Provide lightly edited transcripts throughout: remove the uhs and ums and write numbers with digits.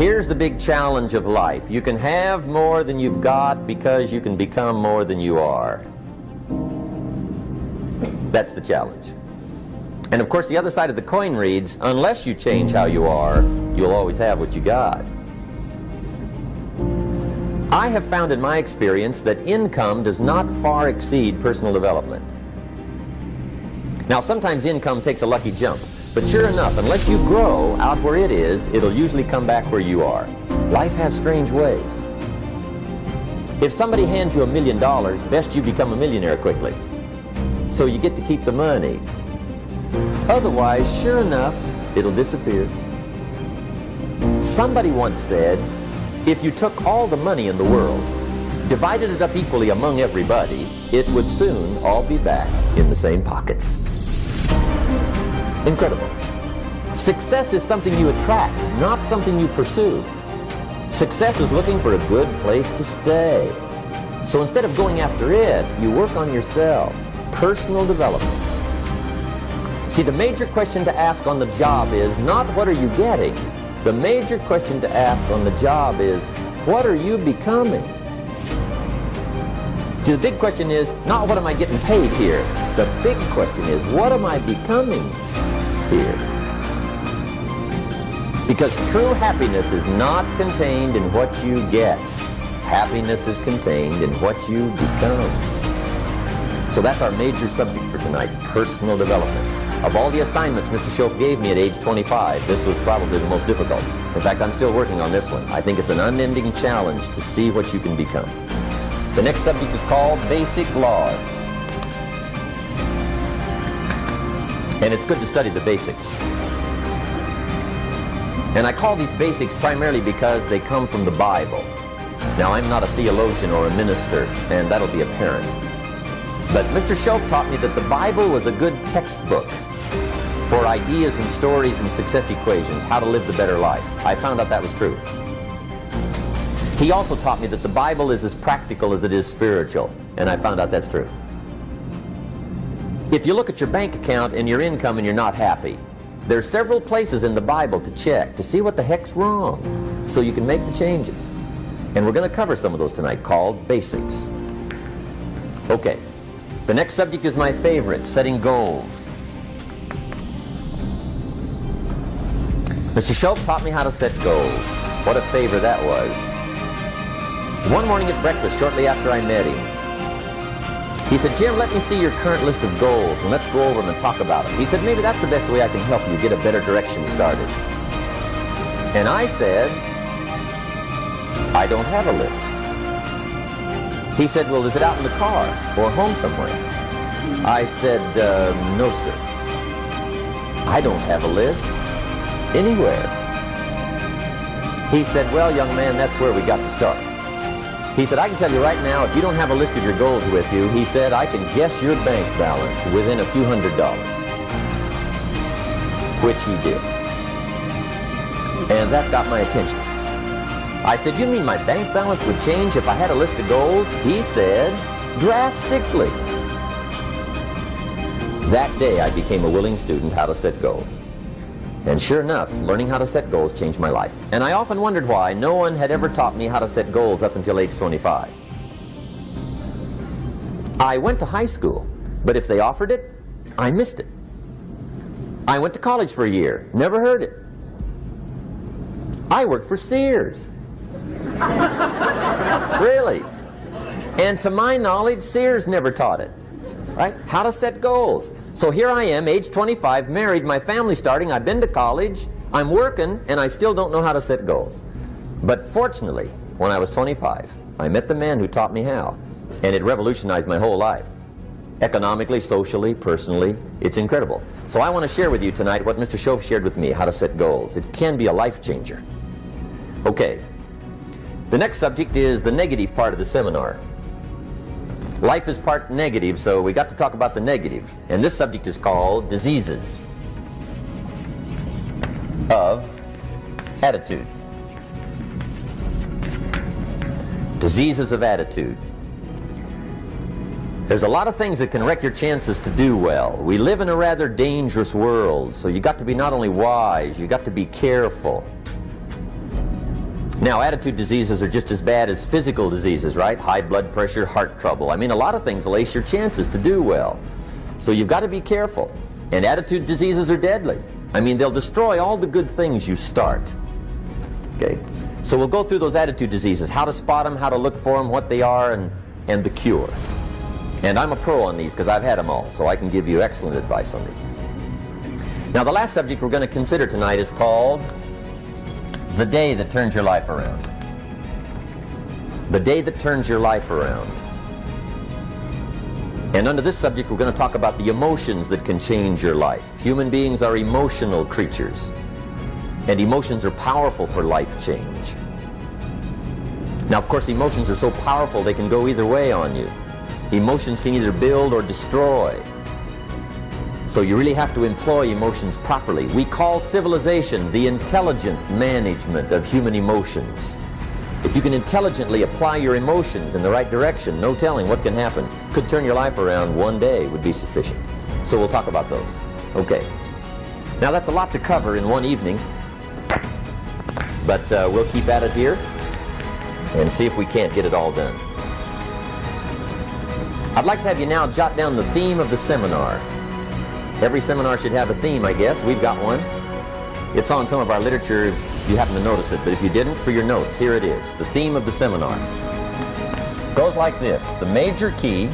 Here's the big challenge of life. You can have more than you've got because you can become more than you are. That's the challenge. And of course the other side of the coin reads, unless you change how you are, you'll always have what you got. I have found in my experience that income does not far exceed personal development. Now sometimes income takes a lucky jump, but sure enough, unless you grow out where it is, it'll usually come back where you are. Life has strange ways. If somebody hands you $1 million, best you become a millionaire quickly, so you get to keep the money. Otherwise, sure enough, it'll disappear. Somebody once said, if you took all the money in the world, divided it up equally among everybody, it would soon all be back in the same pockets. Incredible. Success is something you attract, not something you pursue. Success is looking for a good place to stay. So instead of going after it, you work on yourself. Personal development. See, the major question to ask on the job is not what are you getting? The major question to ask on the job is what are you becoming? See, the big question is not what am I getting paid here? The big question is what am I becoming here? Because true happiness is not contained in what you get. Happiness is contained in what you become. So that's our major subject for tonight, personal development. Of all the assignments Mr. Schoaf gave me at age 25, this was probably the most difficult. In fact, I'm still working on this one. I think it's an unending challenge to see what you can become. The next subject is called Basic Laws. And it's good to study the basics. And I call these basics primarily because they come from the Bible. Now, I'm not a theologian or a minister, and that'll be apparent. But Mr. Schoaf taught me that the Bible was a good textbook for ideas and stories and success equations, how to live the better life. I found out that was true. He also taught me that the Bible is as practical as it is spiritual, and I found out that's true. If you look at your bank account and your income and you're not happy, there's several places in the Bible to check to see what the heck's wrong so you can make the changes. And we're going to cover some of those tonight, called basics. Okay. The next subject is my favorite, setting goals. Mr. Schoaf taught me how to set goals. What a favor that was. One morning at breakfast, shortly after I met him, he said, Jim, let me see your current list of goals and let's go over them and talk about them. He said, maybe that's the best way I can help you get a better direction started. And I said, I don't have a list. He said, well, is it out in the car or home somewhere? I said, no, sir. I don't have a list anywhere. He said, well, young man, that's where we got to start. He said, I can tell you right now, if you don't have a list of your goals with you, he said, I can guess your bank balance within a few $100s. Which he did. And that got my attention. I said, you mean my bank balance would change if I had a list of goals? He said, drastically. That day I became a willing student how to set goals. And sure enough, learning how to set goals changed my life. And I often wondered why no one had ever taught me how to set goals up until age 25. I went to high school, but if they offered it, I missed it. I went to college for a year, never heard it. I worked for Sears. Really. And to my knowledge, Sears never taught it. Right? How to set goals. So here I am, age 25, married, my family's starting, I've been to college, I'm working, and I still don't know how to set goals. But fortunately, when I was 25, I met the man who taught me how, and it revolutionized my whole life. Economically, socially, personally, it's incredible. So I want to share with you tonight what Mr. Schoaf shared with me, how to set goals. It can be a life changer. Okay. The next subject is the negative part of the seminar. Life is part negative, so we got to talk about the negative. And this subject is called diseases of attitude. Diseases of attitude. There's a lot of things that can wreck your chances to do well. We live in a rather dangerous world, so you got to be not only wise, you got to be careful. Now, attitude diseases are just as bad as physical diseases, right? High blood pressure, heart trouble. I mean, a lot of things lace your chances to do well. So you've got to be careful. And attitude diseases are deadly. I mean, they'll destroy all the good things you start. Okay? So we'll go through those attitude diseases, how to spot them, how to look for them, what they are, and the cure. And I'm a pro on these because I've had them all, so I can give you excellent advice on these. Now, the last subject we're going to consider tonight is called the day that turns your life around. The day that turns your life around. And under this subject, we're going to talk about the emotions that can change your life. Human beings are emotional creatures, and emotions are powerful for life change. Now, of course, emotions are so powerful they can go either way on you. Emotions can either build or destroy. So you really have to employ emotions properly. We call civilization the intelligent management of human emotions. If you can intelligently apply your emotions in the right direction, no telling what can happen. Could turn your life around one day would be sufficient. So we'll talk about those. Okay. Now that's a lot to cover in one evening, but we'll keep at it here and see if we can't get it all done. I'd like to have you now jot down the theme of the seminar. Every seminar should have a theme, I guess. We've got one. It's on some of our literature if you happen to notice it, but if you didn't, for your notes, here it is. The theme of the seminar goes like this. The major key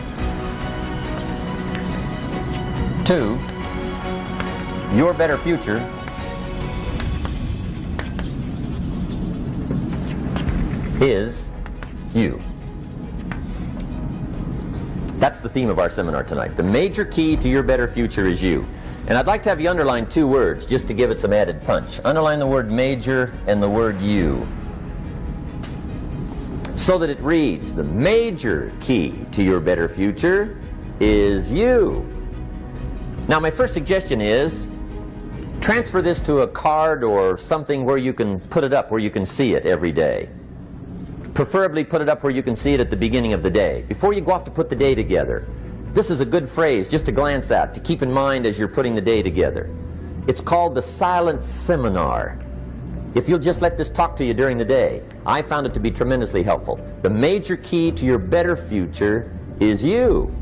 to your better future is you. That's the theme of our seminar tonight. The major key to your better future is you. And I'd like to have you underline two words just to give it some added punch. Underline the word major and the word you, so that it reads, the major key to your better future is you. Now, my first suggestion is transfer this to a card or something where you can put it up, where you can see it every day. Preferably put it up where you can see it at the beginning of the day, before you go off to put the day together. This is a good phrase just to glance at, to keep in mind as you're putting the day together. It's called the silent seminar. If you'll just let this talk to you during the day, I found it to be tremendously helpful. The major key to your better future is you.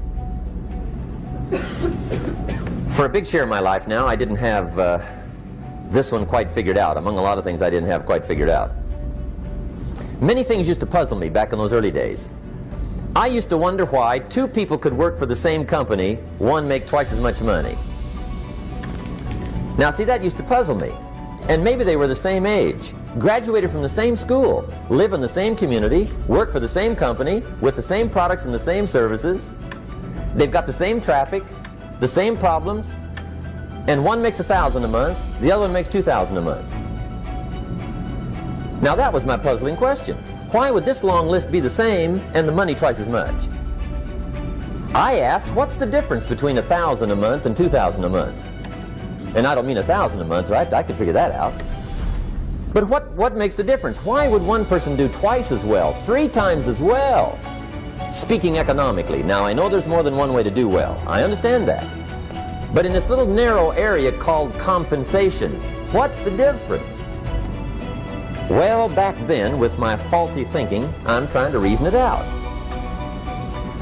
For a big share of my life now, I didn't have this one quite figured out. Among a lot of things I didn't have quite figured out. Many things used to puzzle me back in those early days. I used to wonder why two people could work for the same company, one make twice as much money. Now, see, that used to puzzle me. And maybe they were the same age, graduated from the same school, live in the same community, work for the same company, with the same products and the same services. They've got the same traffic, the same problems, and one makes $1,000 a month, the other one makes $2,000 a month. Now that was my puzzling question. Why would this long list be the same and the money twice as much? I asked, what's the difference between $1,000 a month and $2,000 a month? And I don't mean $1,000 a month, right? I could figure that out. But what makes the difference? Why would one person do twice as well, 3 times as well? Speaking economically, now I know there's more than one way to do well. I understand that. But in this little narrow area called compensation, what's the difference? Well, back then, with my faulty thinking, I'm trying to reason it out.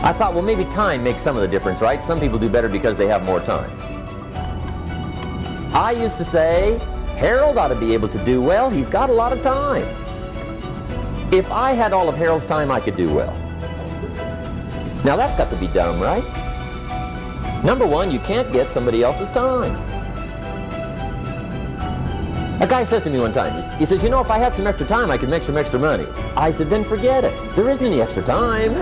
I thought, well, maybe time makes some of the difference, right? Some people do better because they have more time. I used to say, Harold ought to be able to do well. He's got a lot of time. If I had all of Harold's time, I could do well. Now, that's got to be dumb, right? Number one, you can't get somebody else's time. A guy says to me one time, he says, you know, if I had some extra time, I could make some extra money. I said, then forget it. There isn't any extra time.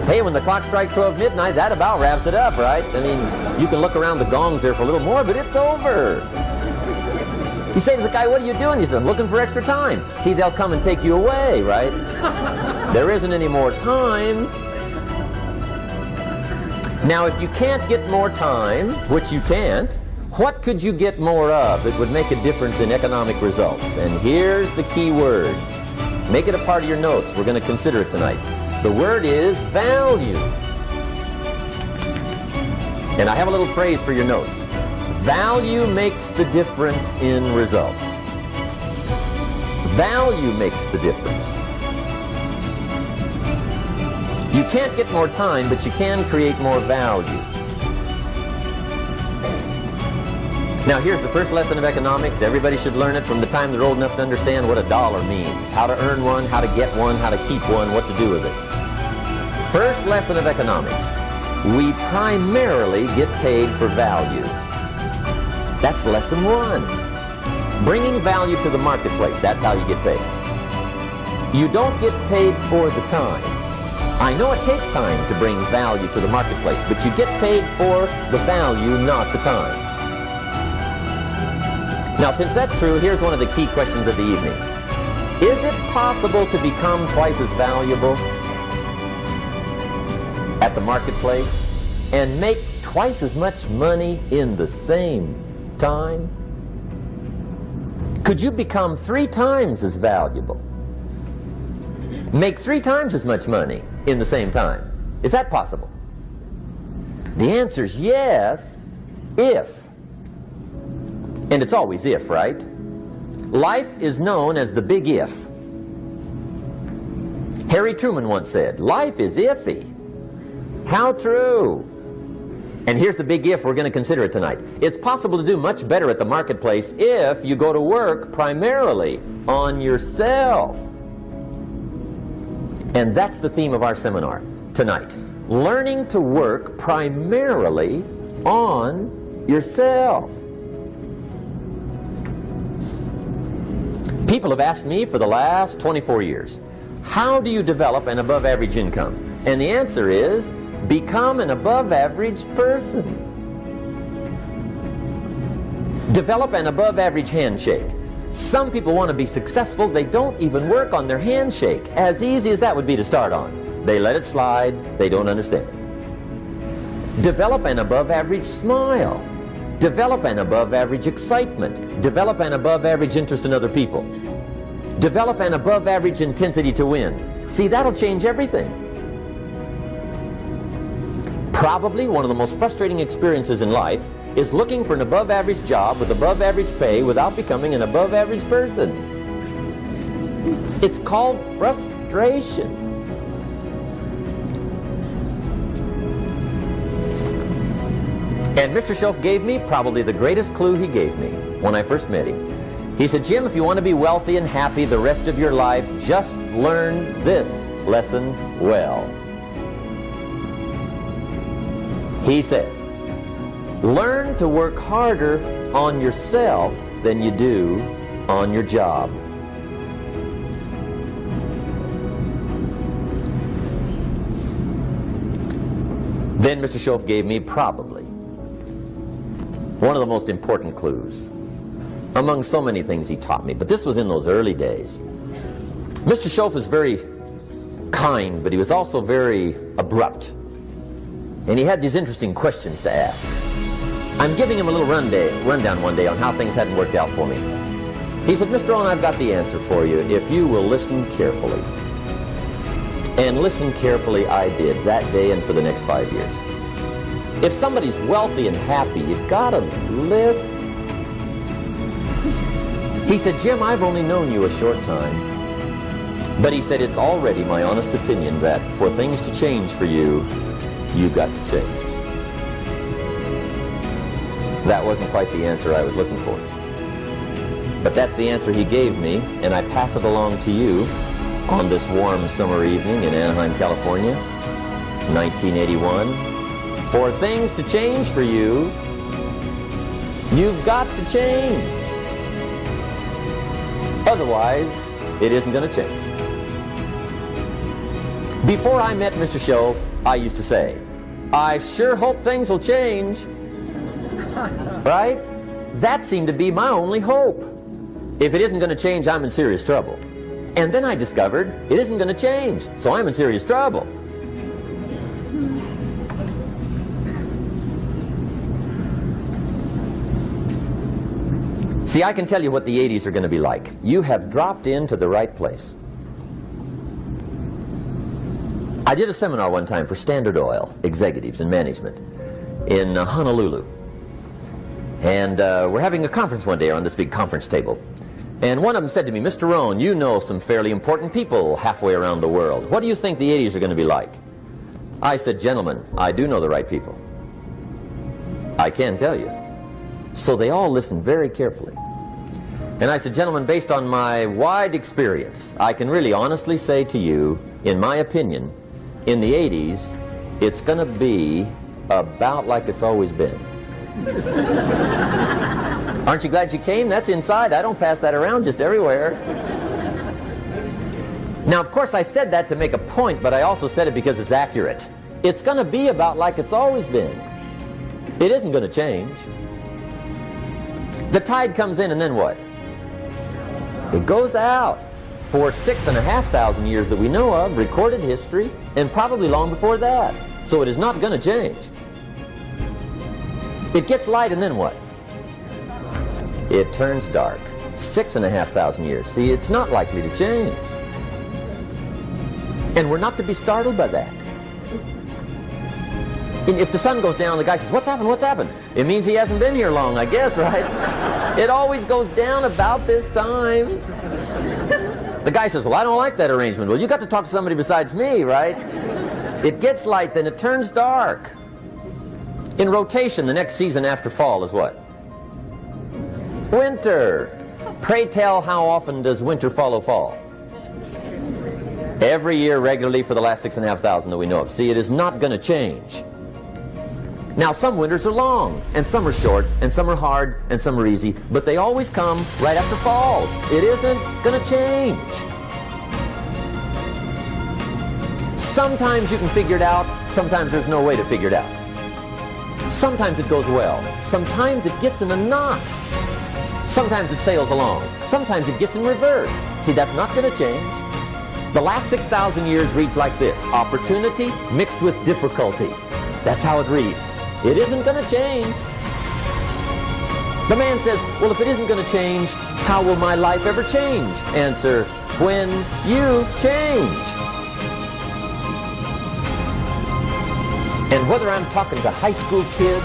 Hey, when the clock strikes 12 midnight, that about wraps it up, right? I mean, you can look around the gongs there for a little more, but it's over. You say to the guy, what are you doing? He says, I'm looking for extra time. See, they'll come and take you away, right? There isn't any more time. Now, if you can't get more time, which you can't, what could you get more of that would make a difference in economic results? And here's the key word. Make it a part of your notes. We're going to consider it tonight. The word is value. And I have a little phrase for your notes. Value makes the difference in results. Value makes the difference. You can't get more time, but you can create more value. Now here's the first lesson of economics. Everybody should learn it from the time they're old enough to understand what a dollar means, how to earn one, how to get one, how to keep one, what to do with it. First lesson of economics. We primarily get paid for value. That's lesson one. Bringing value to the marketplace, that's how you get paid. You don't get paid for the time. I know it takes time to bring value to the marketplace, but you get paid for the value, not the time. Now, since that's true, here's one of the key questions of the evening. Is it possible to become twice as valuable at the marketplace and make twice as much money in the same time? Could you become 3 times as valuable? Make 3 times as much money in the same time? Is that possible? The answer is yes, if. And it's always if, right? Life is known as the big if. Harry Truman once said, life is iffy. How true. And here's the big if we're going to consider it tonight. It's possible to do much better at the marketplace if you go to work primarily on yourself. And that's the theme of our seminar tonight. Learning to work primarily on yourself. People have asked me for the last 24 years, how do you develop an above average income? And the answer is, become an above average person. Develop an above average handshake. Some people want to be successful, they don't even work on their handshake. As easy as that would be to start on. They let it slide, they don't understand. Develop an above average smile. Develop an above average excitement. Develop an above average interest in other people. Develop an above average intensity to win. See, that'll change everything. Probably one of the most frustrating experiences in life is looking for an above average job with above average pay without becoming an above average person. It's called frustration. And Mr. Schoaf gave me probably the greatest clue he gave me when I first met him. He said, Jim, if you want to be wealthy and happy the rest of your life, just learn this lesson well. He said, learn to work harder on yourself than you do on your job. Then Mr. Schoaf gave me probably one of the most important clues among so many things he taught me, but this was in those early days. Mr. Schoaf was very kind, but he was also very abrupt. And he had these interesting questions to ask. I'm giving him a little rundown one day on how things hadn't worked out for me. He said, Mr. Rohn, I've got the answer for you if you will listen carefully. And listen carefully I did that day and for the next 5 years. If somebody's wealthy and happy, you've got to listen. He said, Jim, I've only known you a short time. But he said, it's already my honest opinion that for things to change for you, you've got to change. That wasn't quite the answer I was looking for. But that's the answer he gave me, and I pass it along to you on this warm summer evening in Anaheim, California, 1981. For things to change for you, you've got to change. Otherwise, it isn't going to change. Before I met Mr. Schoaf, I used to say, I sure hope things will change. Right? That seemed to be my only hope. If it isn't going to change, I'm in serious trouble. And then I discovered it isn't going to change, so I'm in serious trouble. See, I can tell you what the 80s are going to be like. You have dropped into the right place. I did a seminar one time for Standard Oil executives and management in Honolulu. And we're having a conference one day on this big conference table. And one of them said to me, Mr. Rohn, you know some fairly important people halfway around the world. What do you think the 80s are going to be like? I said, gentlemen, I do know the right people. I can tell you. So they all listened very carefully. And I said, gentlemen, based on my wide experience, I can really honestly say to you, in my opinion, in the 80s, it's going to be about like it's always been. Aren't you glad you came? That's inside. I don't pass that around just everywhere. Now, of course, I said that to make a point, but I also said it because it's accurate. It's going to be about like it's always been. It isn't going to change. The tide comes in, and then what? It goes out for 6,500 years that we know of, recorded history, and probably long before that. So it is not going to change. It gets light, and then what? It turns dark. 6,500 years. See, it's not likely to change. And we're not to be startled by that. And if the sun goes down, the guy says, what's happened, what's happened? It means he hasn't been here long, I guess, right? It always goes down about this time. The guy says, well, I don't like that arrangement. Well, you got to talk to somebody besides me, right? It gets light, then it turns dark. In rotation, the next season after fall is what? Winter. Pray tell, how often does winter follow fall? Every year regularly for the last 6,500 that we know of. See, it is not going to change. Now, some winters are long, and some are short, and some are hard, and some are easy, but they always come right after falls. It isn't going to change. Sometimes you can figure it out, sometimes there's no way to figure it out. Sometimes it goes well, sometimes it gets in a knot. Sometimes it sails along, sometimes it gets in reverse. See, that's not going to change. The last 6,000 years reads like this: opportunity mixed with difficulty. That's how it reads. It isn't going to change. The man says, well, if it isn't going to change, how will my life ever change? Answer, when you change. And whether I'm talking to high school kids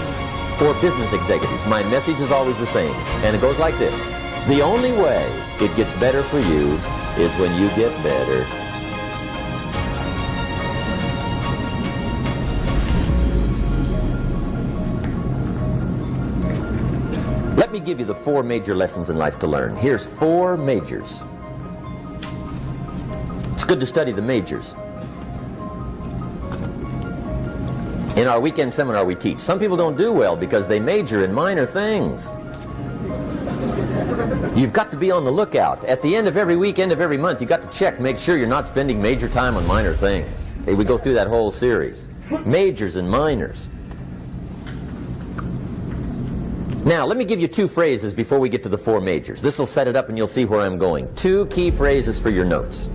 or business executives, my message is always the same. And it goes like this: the only way it gets better for you is when you get better. Let me give you the 4 major lessons in life to learn. Here's 4 majors. It's good to study the majors. In our weekend seminar we teach, some people don't do well because they major in minor things. You've got to be on the lookout. At the end of every week, end of every month, you've got to check, make sure you're not spending major time on minor things. Okay, we go through that whole series. Majors and minors. Now, let me give you 2 phrases before we get to the 4 majors. This will set it up and you'll see where I'm going. 2 key phrases for your notes.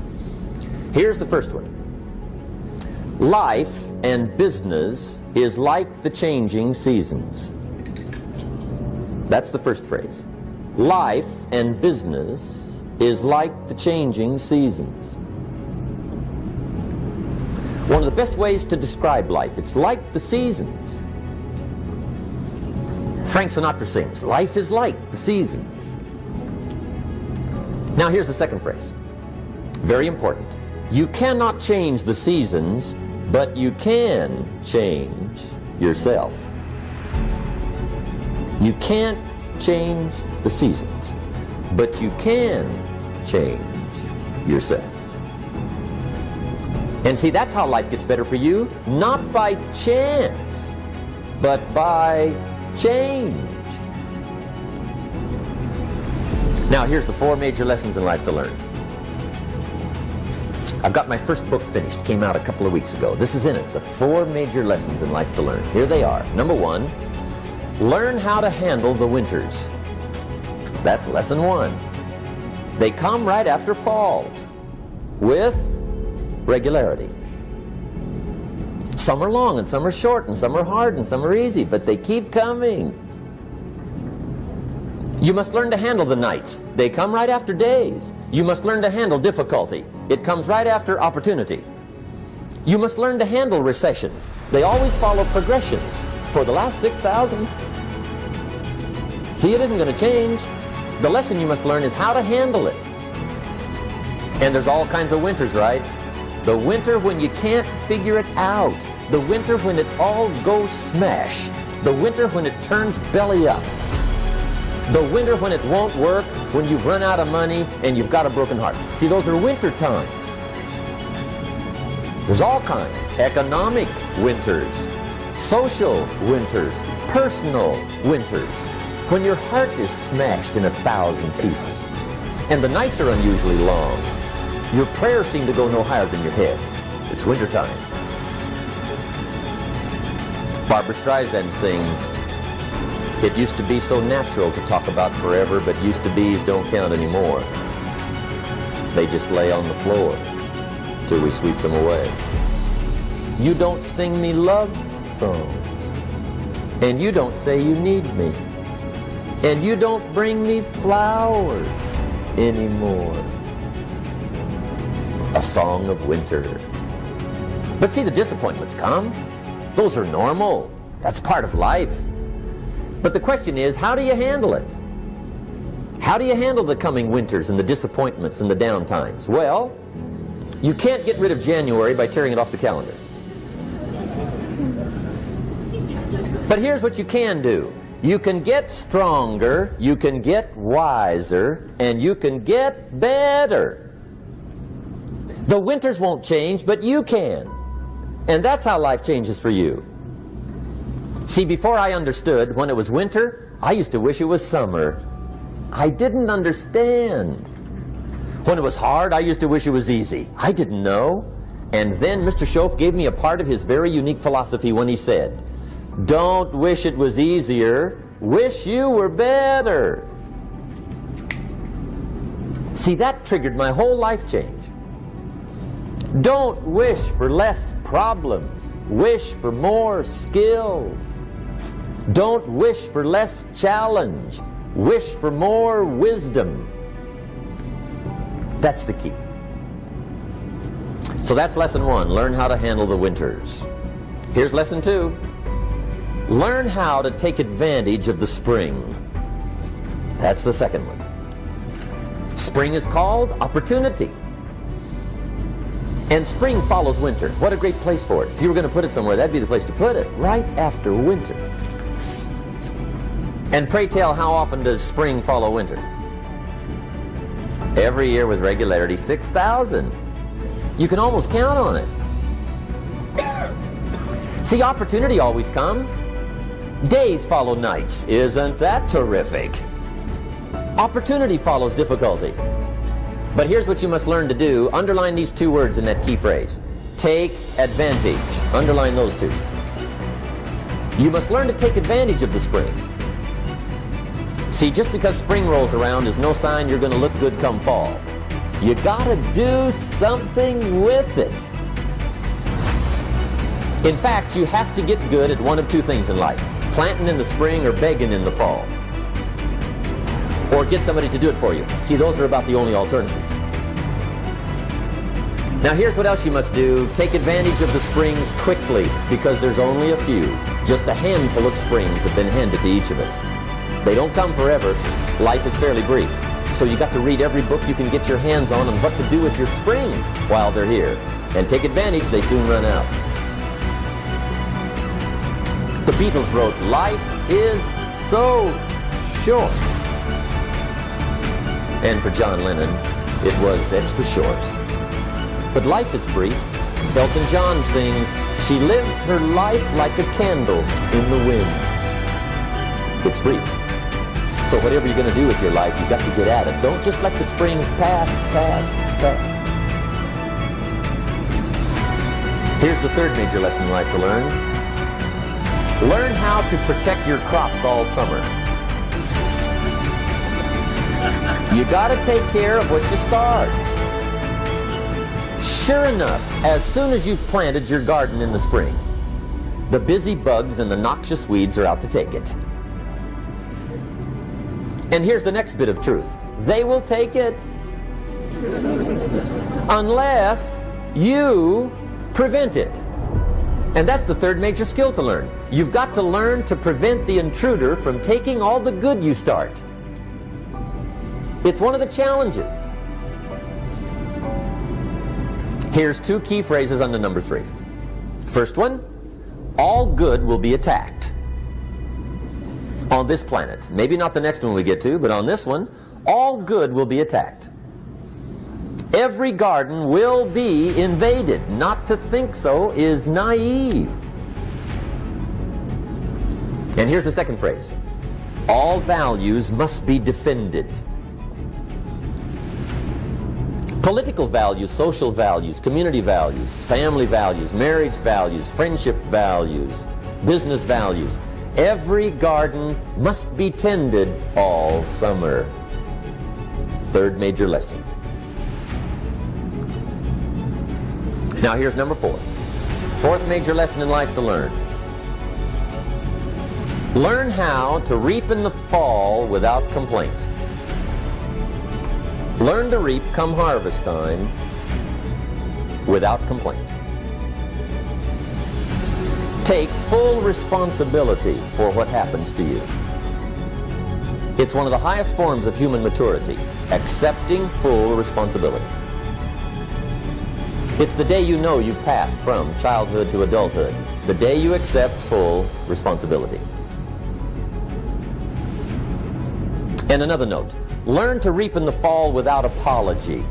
Here's the first one. Life and business is like the changing seasons. That's the first phrase. Life and business is like the changing seasons. One of the best ways to describe life, it's like the seasons. Frank Sinatra sings, life is like the seasons. Now here's the second phrase. Very important. You cannot change the seasons, but you can change yourself. You can't change the seasons, but you can change yourself. And see, that's how life gets better for you, not by chance, but by change. Now here's the 4 major lessons in life to learn. I've got my first book finished, came out a couple of weeks ago. This is in it, the 4 major lessons in life to learn. Here they are. Number 1, learn how to handle the winters. That's lesson 1. They come right after falls, with regularity. Some are long, and some are short, and some are hard, and some are easy, but they keep coming. You must learn to handle the nights. They come right after days. You must learn to handle difficulty. It comes right after opportunity. You must learn to handle recessions. They always follow progressions for the last 6,000. See, it isn't going to change. The lesson you must learn is how to handle it. And there's all kinds of winters, right? The winter when you can't figure it out. The winter when it all goes smash. The winter when it turns belly up. The winter when it won't work, when you've run out of money and you've got a broken heart. See, those are winter times. There's all kinds. Economic winters, social winters, personal winters. When your heart is smashed in 1,000 pieces and the nights are unusually long, your prayers seem to go no higher than your head. It's wintertime. Barbra Streisand sings, "It used to be so natural to talk about forever, but used to be's don't count anymore. They just lay on the floor till we sweep them away. You don't sing me love songs, and you don't say you need me, and you don't bring me flowers anymore." A song of winter. But see, the disappointments come. Those are normal. That's part of life. But the question is, how do you handle it? How do you handle the coming winters and the disappointments and the down times? Well, you can't get rid of January by tearing it off the calendar. But here's what you can do. You can get stronger, you can get wiser, and you can get better. The winters won't change, but you can. And that's how life changes for you. See, before I understood, when it was winter, I used to wish it was summer. I didn't understand. When it was hard, I used to wish it was easy. I didn't know. And then Mr. Schoaf gave me a part of his very unique philosophy when he said, "Don't wish it was easier, wish you were better." See, that triggered my whole life change. Don't wish for less problems, wish for more skills. Don't wish for less challenge, wish for more wisdom. That's the key. So that's lesson 1, learn how to handle the winters. Here's lesson 2, learn how to take advantage of the spring. That's the second one. Spring is called opportunity. And spring follows winter. What a great place for it. If you were going to put it somewhere, that'd be the place to put it, right after winter. And pray tell, how often does spring follow winter? Every year with regularity, 6,000. You can almost count on it. See, opportunity always comes. Days follow nights. Isn't that terrific? Opportunity follows difficulty. But here's what you must learn to do. Underline these 2 words in that key phrase. Take advantage. Underline those 2. You must learn to take advantage of the spring. See, just because spring rolls around is no sign you're going to look good come fall. You gotta do something with it. In fact, you have to get good at one of 2 things in life. Planting in the spring or begging in the fall. Or get somebody to do it for you. See, those are about the only alternatives. Now here's what else you must do. Take advantage of the springs quickly, because there's only a few. Just a handful of springs have been handed to each of us. They don't come forever. Life is fairly brief. So you got to read every book you can get your hands on what to do with your springs while they're here. And take advantage, they soon run out. The Beatles wrote, "Life is so short." And for John Lennon, it was extra short. But life is brief. Elton John sings, "She lived her life like a candle in the wind." It's brief. So whatever you're going to do with your life, you've got to get at it. Don't just let the springs pass. Here's the 3rd major lesson in life to learn. Learn how to protect your crops all summer. You got to take care of what you start. Sure enough, as soon as you've planted your garden in the spring, the busy bugs and the noxious weeds are out to take it. And here's the next bit of truth. They will take it. Unless you prevent it. And that's the 3rd major skill to learn. You've got to learn to prevent the intruder from taking all the good you start. It's one of the challenges. Here's two key phrases under number 3. First one, all good will be attacked on this planet. Maybe not the next one we get to, but on this one, all good will be attacked. Every garden will be invaded. Not to think so is naive. And here's the second phrase. All values must be defended. Political values, social values, community values, family values, marriage values, friendship values, business values. Every garden must be tended all summer. Third major lesson. Now here's number 4. Fourth major lesson in life to learn. Learn how to reap in the fall without complaint. Learn to reap come harvest time without complaint. Take full responsibility for what happens to you. It's one of the highest forms of human maturity, accepting full responsibility. It's the day you know you've passed from childhood to adulthood, the day you accept full responsibility. And another note, learn to reap in the fall without apology.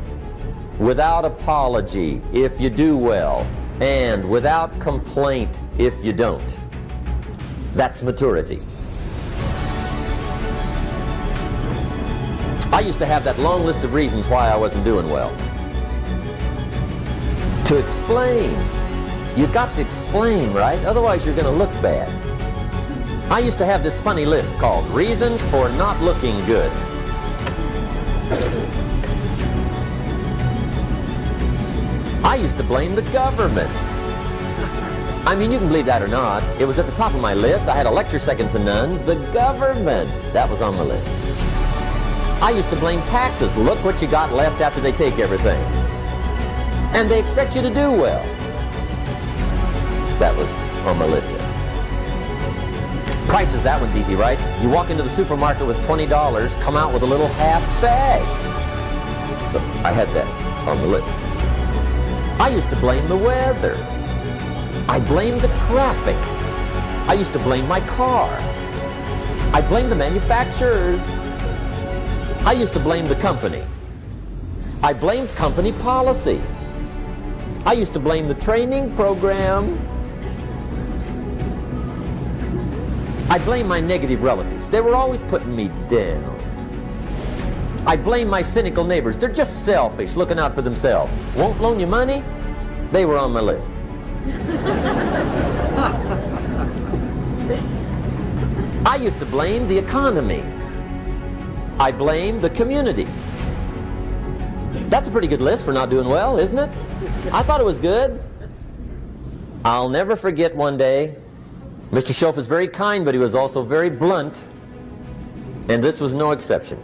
Without apology if you do well, and without complaint if you don't. That's maturity. I used to have that long list of reasons why I wasn't doing well. To explain. You got to explain, right? Otherwise you're going to look bad. I used to have this funny list called Reasons for Not Looking Good. I used to blame the government. I mean, you can believe that or not. It was at the top of my list. I had a lecture second to none. The government. That was on my list. I used to blame taxes. Look what you got left after they take everything. And they expect you to do well. That was on my list. Prices, that one's easy, right? You walk into the supermarket with $20, come out with a little half bag. So I had that on the list. I used to blame the weather. I blamed the traffic. I used to blame my car. I blamed the manufacturers. I used to blame the company. I blamed company policy. I used to blame the training program. I blame my negative relatives. They were always putting me down. I blame my cynical neighbors. They're just selfish, looking out for themselves. Won't loan you money? They were on my list. I used to blame the economy. I blamed the community. That's a pretty good list for not doing well, isn't it? I thought it was good. I'll never forget one day, Mr. Schoaf was very kind, but he was also very blunt. And this was no exception.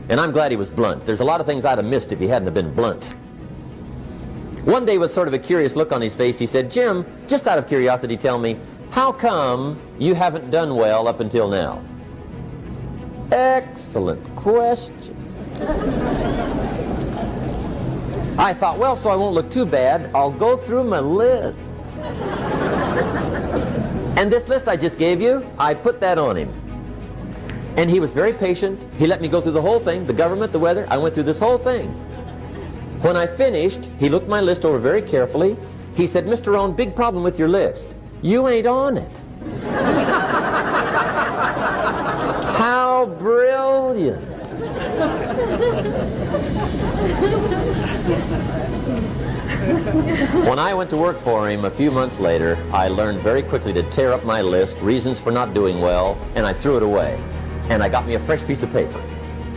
And I'm glad he was blunt. There's a lot of things I'd have missed if he hadn't have been blunt. One day, with sort of a curious look on his face, he said, "Jim, just out of curiosity, tell me, how come you haven't done well up until now?" Excellent question. I thought, well, so I won't look too bad, I'll go through my list. And this list I just gave you, I put that on him. And he was very patient. He let me go through the whole thing, the government, the weather. I went through this whole thing. When I finished, he looked my list over very carefully. He said, "Mr. Rohn, big problem with your list. You ain't on it." How brilliant. When I went to work for him a few months later, I learned very quickly to tear up my list, reasons for not doing well, and I threw it away. And I got me a fresh piece of paper.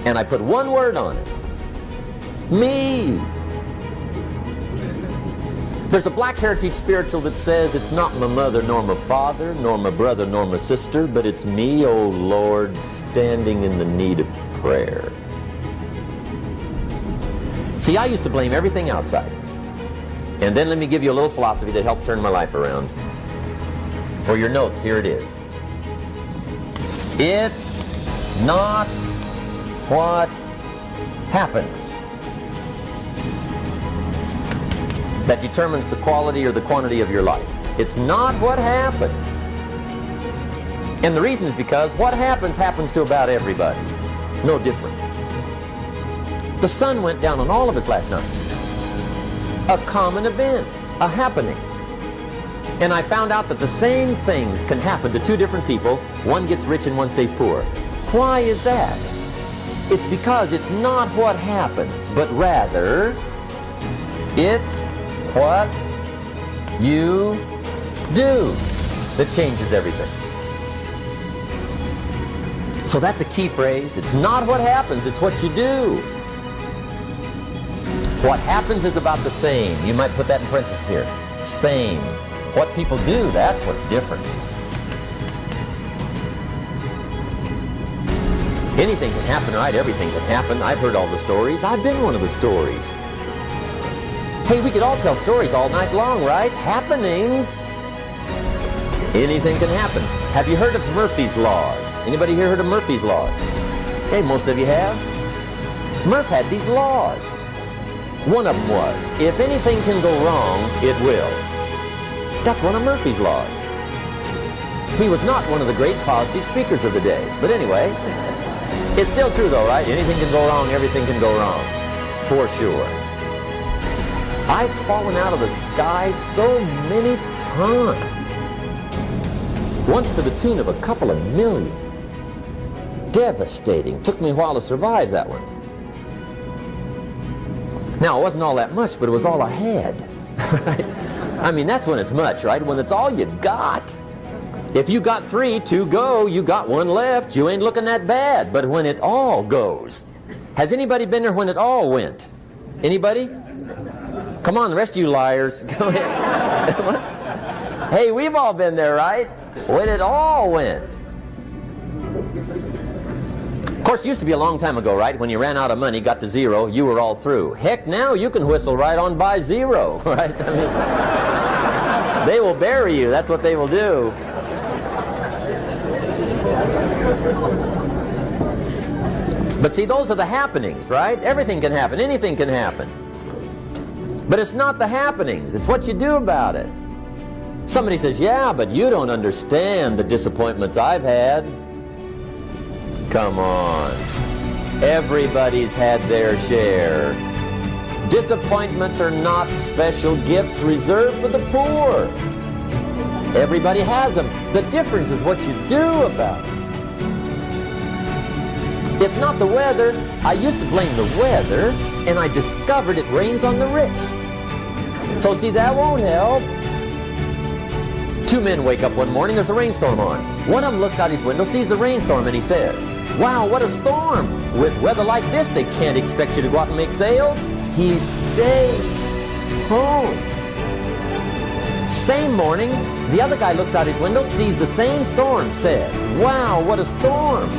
And I put one word on it. Me. There's a Black Heritage spiritual that says, "It's not my mother nor my father, nor my brother nor my sister, but it's me, oh Lord, standing in the need of prayer." See, I used to blame everything outside. And then let me give you a little philosophy that helped turn my life around. For your notes, here it is. It's not what happens that determines the quality or the quantity of your life. It's not what happens. And the reason is because what happens to about everybody. No different. The sun went down on all of us last night. A common event, a happening. And I found out that the same things can happen to two different people. One gets rich and one stays poor. Why is that? It's because it's not what happens, but rather it's what you do that changes everything. So that's a key phrase. It's not what happens, it's what you do. What happens is about the same. You might put that in parentheses here. Same. What people do, that's what's different. Anything can happen, right? Everything can happen. I've heard all the stories. I've been one of the stories. Hey, we could all tell stories all night long, right? Happenings. Anything can happen. Have you heard of Murphy's Laws? Anybody here heard of Murphy's Laws? Okay, most of you have. Murph had these laws. One of them was, if anything can go wrong, it will. That's one of Murphy's Laws. He was not one of the great positive speakers of the day. But anyway, it's still true though, right? Anything can go wrong, everything can go wrong. For sure. I've fallen out of the sky so many times. Once to the tune of a couple of million. Devastating. Took me a while to survive that one. Now, it wasn't all that much, but it was all I had. Right? I mean, that's when it's much, right? When it's all you got. If you got 3, 2 go, you got 1 left, you ain't looking that bad. But when it all goes. Has anybody been there when it all went? Anybody? Come on, the rest of you liars. Go ahead. Hey, we've all been there, right? When it all went. Of course, it used to be a long time ago, right? When you ran out of money, got to 0, you were all through. Heck, now you can whistle right on by 0, right? I mean, they will bury you. That's what they will do. But see, those are the happenings, right? Everything can happen. Anything can happen. But it's not the happenings. It's what you do about it. Somebody says, yeah, but you don't understand the disappointments I've had. Come on. Everybody's had their share. Disappointments are not special gifts reserved for the poor. Everybody has them. The difference is what you do about it. It's not the weather. I used to blame the weather, and I discovered it rains on the rich. So see, that won't help. 2 men wake up one morning, there's a rainstorm on. One of them looks out his window, sees the rainstorm, and he says, wow, what a storm. With weather like this, they can't expect you to go out and make sales. He stays home. Same morning, the other guy looks out his window, sees the same storm, says, wow, what a storm.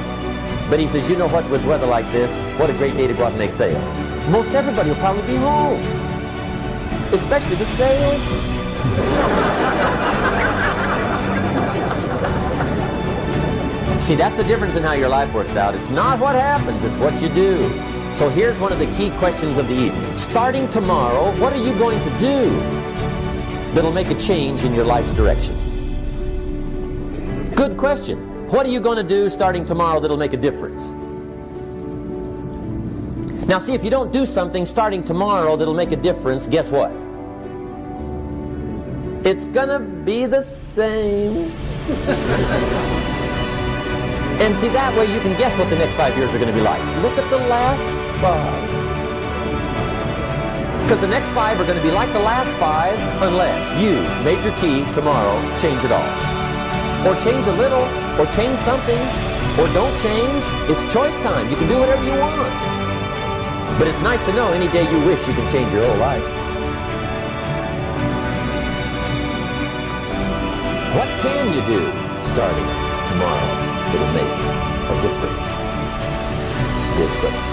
But he says, you know what, with weather like this, what a great day to go out and make sales. Most everybody will probably be home. Especially the sales. See, that's the difference in how your life works out. It's not what happens, it's what you do. So here's one of the key questions of the evening. Starting tomorrow, what are you going to do that'll make a change in your life's direction? Good question. What are you going to do starting tomorrow that'll make a difference? Now see, if you don't do something starting tomorrow that'll make a difference, guess what? It's gonna be the same. And see, that way you can guess what the next 5 years are going to be like. Look at the last 5. Because the next 5 are going to be like the last 5 unless you, major key, tomorrow, change it all. Or change a little, or change something, or don't change. It's choice time. You can do whatever you want. But it's nice to know any day you wish you can change your whole life. What can you do starting tomorrow that'll make a difference? Good question.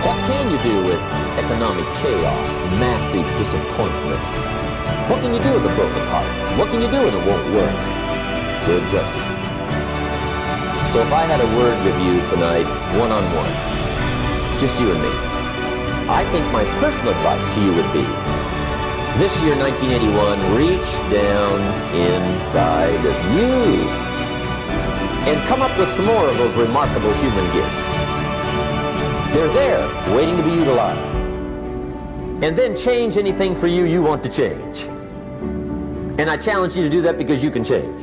What can you do with economic chaos, massive disappointment? What can you do with a broken heart? What can you do when it won't work? Good question. So if I had a word with you tonight, one-on-one, just you and me. I think my personal advice to you would be, this year, 1981, reach down inside of you and come up with some more of those remarkable human gifts. They're there, waiting to be utilized. And then change anything for you want to change. And I challenge you to do that because you can change.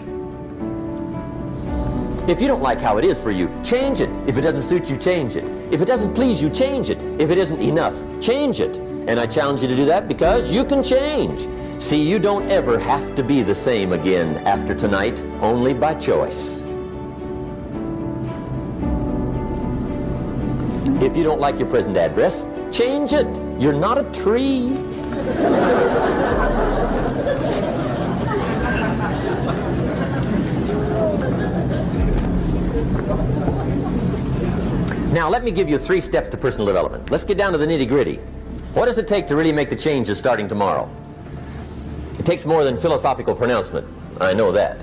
If you don't like how it is for you, change it. If it doesn't suit you, change it. If it doesn't please you, change it. If it isn't enough, change it. And I challenge you to do that because you can change. See, you don't ever have to be the same again after tonight, only by choice. If you don't like your present address, change it. You're not a tree. Now, let me give you 3 steps to personal development. Let's get down to the nitty-gritty. What does it take to really make the changes starting tomorrow? It takes more than philosophical pronouncement. I know that.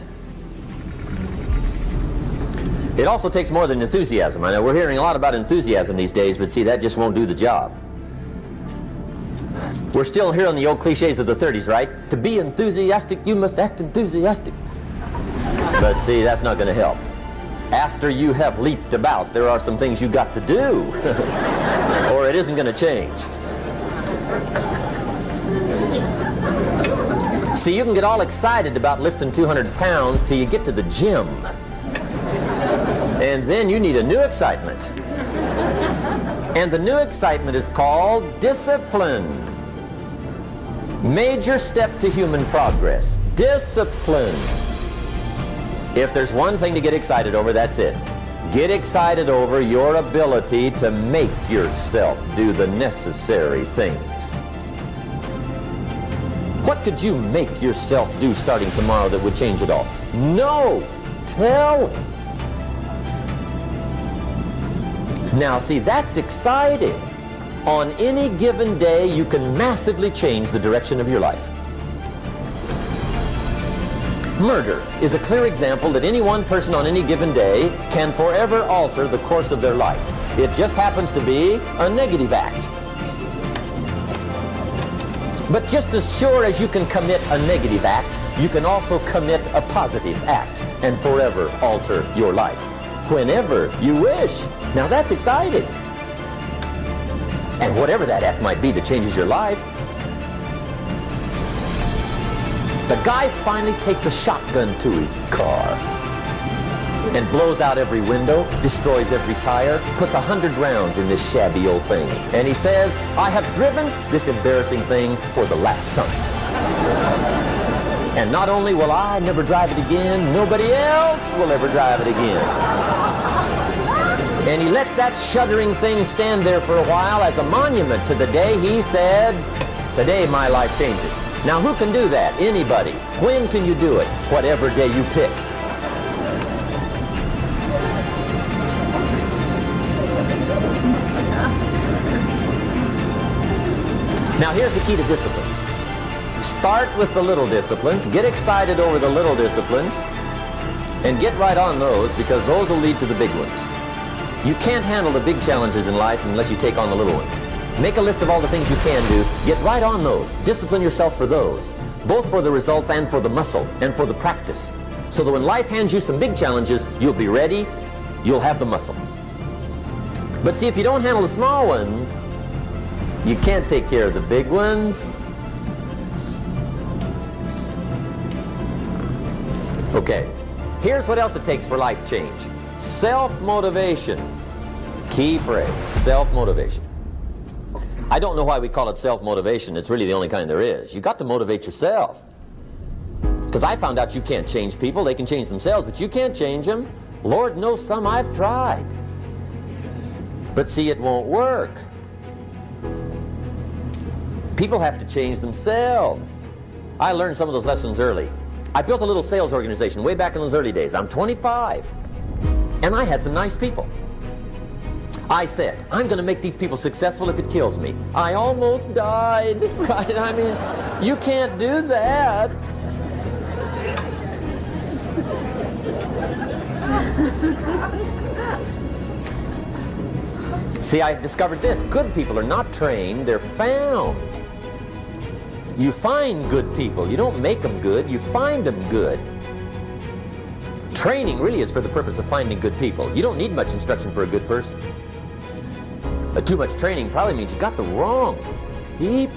It also takes more than enthusiasm. I know we're hearing a lot about enthusiasm these days, but see, that just won't do the job. We're still hearing the old cliches of the 30s, right? To be enthusiastic, you must act enthusiastic. But see, that's not going to help. After you have leaped about, there are some things you've got to do, or it isn't going to change. See, you can get all excited about lifting 200 pounds till you get to the gym. And then you need a new excitement. And the new excitement is called discipline. Major step to human progress. Discipline. If there's one thing to get excited over, that's it. Get excited over your ability to make yourself do the necessary things. What could you make yourself do starting tomorrow that would change it all? No! Tell. Now, see, that's exciting. On any given day, you can massively change the direction of your life. Murder is a clear example that any one person on any given day can forever alter the course of their life. It just happens to be a negative act. But just as sure as you can commit a negative act, you can also commit a positive act and forever alter your life, whenever you wish. Now that's exciting. And whatever that act might be that changes your life. The guy finally takes a shotgun to his car and blows out every window, destroys every tire, puts 100 rounds in this shabby old thing. And he says, I have driven this embarrassing thing for the last time. And not only will I never drive it again, nobody else will ever drive it again. And he lets that shuddering thing stand there for a while as a monument to the day he said, today my life changes. Now, who can do that? Anybody. When can you do it? Whatever day you pick. Now, here's the key to discipline. Start with the little disciplines. Get excited over the little disciplines. And get right on those, because those will lead to the big ones. You can't handle the big challenges in life unless you take on the little ones. Make a list of all the things you can do. Get right on those. Discipline yourself for those, both for the results and for the muscle and for the practice. So that when life hands you some big challenges, you'll be ready, you'll have the muscle. But see, if you don't handle the small ones, you can't take care of the big ones. Okay, here's what else it takes for life change. Self-motivation. Key phrase, self-motivation. I don't know why we call it self-motivation. It's really the only kind there is. You got to motivate yourself. Because I found out you can't change people. They can change themselves, but you can't change them. Lord knows some I've tried. But see, it won't work. People have to change themselves. I learned some of those lessons early. I built a little sales organization way back in those early days. I'm 25. And I had some nice people. I said, I'm going to make these people successful if it kills me. I almost died, right? I mean, you can't do that. See, I discovered this. Good people are not trained, they're found. You find good people. You don't make them good, you find them good. Training really is for the purpose of finding good people. You don't need much instruction for a good person. Too much training probably means you got the wrong people.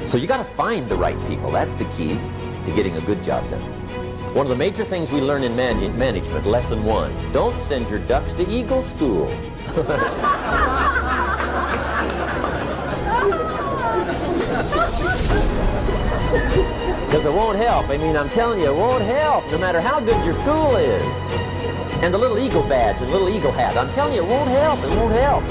So you got to find the right people. That's the key to getting a good job done. One of the major things we learn in management, lesson 1, don't send your ducks to Eagle School. Because it won't help. I mean, I'm telling you, it won't help no matter how good your school is. And the little eagle badge and little eagle hat, I'm telling you, it won't help. It won't help.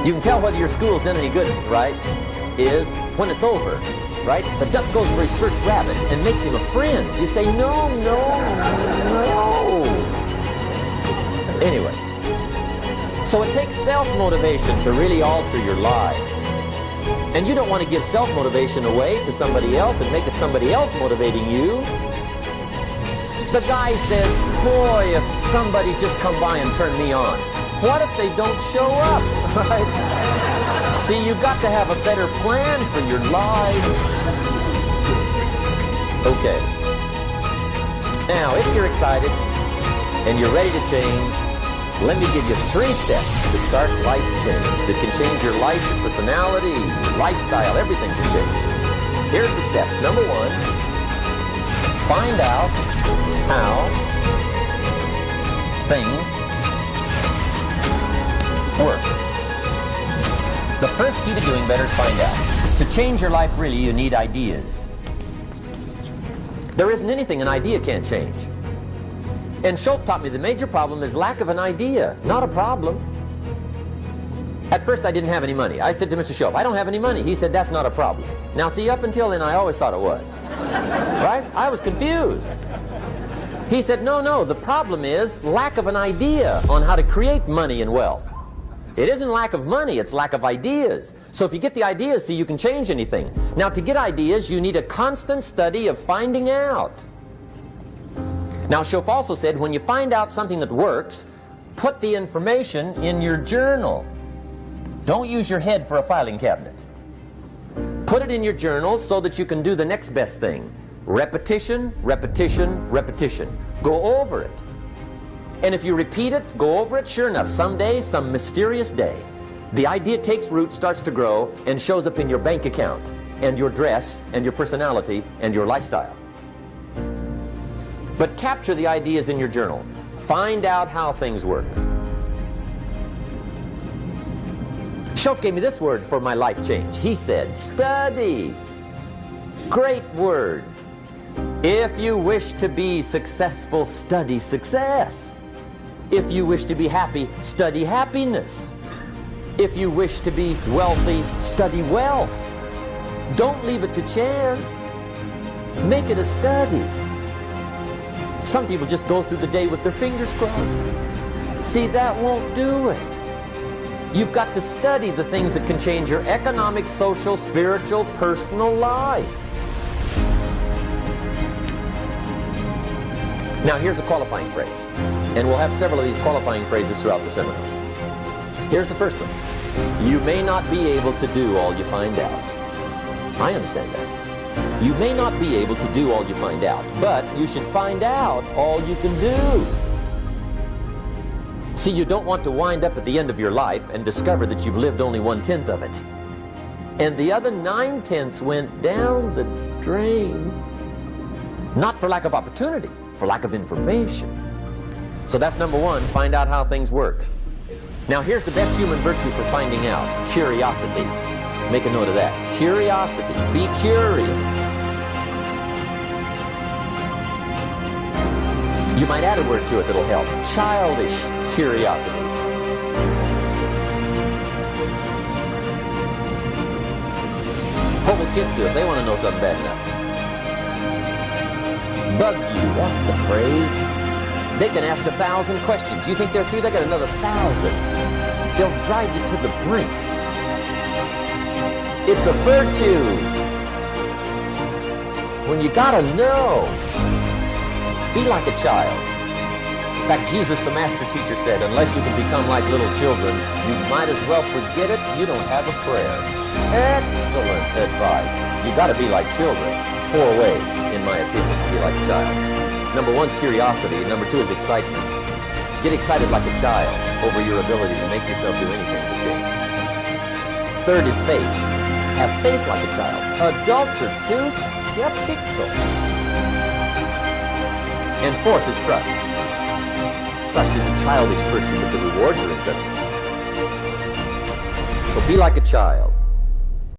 You can tell whether your school's done any good, right, is when it's over, right? The duck goes for his first rabbit and makes him a friend. You say, no, no, no. Anyway, so it takes self-motivation to really alter your life. And you don't want to give self-motivation away to somebody else and make it somebody else motivating you. The guy says, boy, if somebody just come by and turn me on. What if they don't show up, right? See, you've got to have a better plan for your life. Okay. Now, if you're excited and you're ready to change, let me give you 3 steps to start life change that can change your life, your personality, your lifestyle, everything can change. Here's the steps. Number 1, find out how things work. The first key to doing better is find out. To change your life, really, you need ideas. There isn't anything an idea can't change. And Schoaf taught me the major problem is lack of an idea, not a problem. At first, I didn't have any money. I said to Mr. Schoaf, I don't have any money. He said, that's not a problem. Now, see, up until then, I always thought it was. Right? I was confused. He said, no, no, the problem is lack of an idea on how to create money and wealth. It isn't lack of money, it's lack of ideas. So if you get the ideas, see, you can change anything. Now, to get ideas, you need a constant study of finding out. Now, Schoaf also said, when you find out something that works, put the information in your journal. Don't use your head for a filing cabinet. Put it in your journal so that you can do the next best thing. Repetition, repetition, repetition. Go over it. And if you repeat it, go over it, sure enough, someday, some mysterious day, the idea takes root, starts to grow, and shows up in your bank account, and your dress, and your personality, and your lifestyle. But capture the ideas in your journal. Find out how things work. Schoaf gave me this word for my life change. He said, study. Great word. If you wish to be successful, study success. If you wish to be happy, study happiness. If you wish to be wealthy, study wealth. Don't leave it to chance. Make it a study. Some people just go through the day with their fingers crossed. See, that won't do it. You've got to study the things that can change your economic, social, spiritual, personal life. Now, here's a qualifying phrase. And we'll have several of these qualifying phrases throughout the seminar. Here's the first one. You may not be able to do all you find out. I understand that. You may not be able to do all you find out, but you should find out all you can do. See, you don't want to wind up at the end of your life and discover that you've lived only 1/10 of it. And the other 9/10 went down the drain. Not for lack of opportunity, for lack of information. So that's number 1, find out how things work. Now here's the best human virtue for finding out, curiosity. Make a note of that. Curiosity. Be curious. You might add a word to it that'll help. Childish curiosity. What will kids do if they want to know something bad enough? Bug you, that's the phrase. They can ask 1,000 questions. You think they're through? They got another 1,000. They'll drive you to the brink. It's a virtue. when you gotta know. Be like a child. In fact, Jesus, the master teacher, said, unless you can become like little children, you might as well forget it. You don't have a prayer. Excellent advice. You gotta be like children. 4 ways, in my opinion, to be like a child. Number 1 is curiosity. Number 2 is excitement. Get excited like a child over your ability to make yourself do anything to change. 3rd is faith. Have faith like a child. Adults are too skeptical. And 4th is trust. Trust is a childish virtue, but the rewards are incredible. So be like a child.